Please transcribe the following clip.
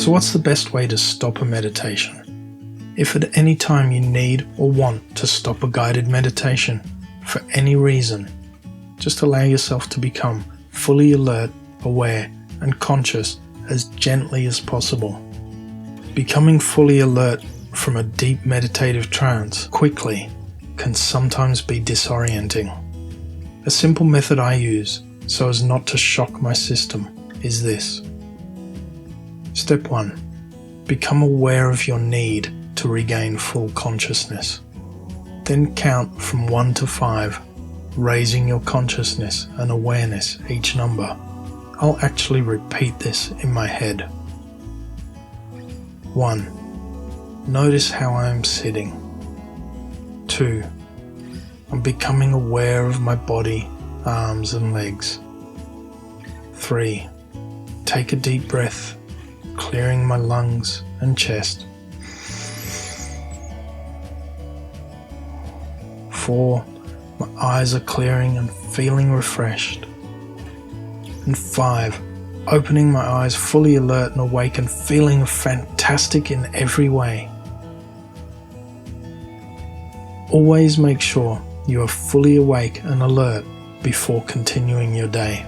So what's the best way to stop a meditation? If at any time you need or want to stop a guided meditation for any reason, just allow yourself to become fully alert, aware, and conscious as gently as possible. Becoming fully alert from a deep meditative trance quickly can sometimes be disorienting. A simple method I use so as not to shock my system is this. Step 1. Become aware of your need to regain full consciousness. Then count from 1 to 5, raising your consciousness and awareness each number. I'll actually repeat this in my head. 1. Notice how I am sitting. 2. I'm becoming aware of my body, arms and legs. 3. Take a deep breath, clearing my lungs and chest. 4. My eyes are clearing and feeling refreshed. And 5. Opening my eyes, fully alert and awake and feeling fantastic in every way. Always make sure you are fully awake and alert before continuing your day.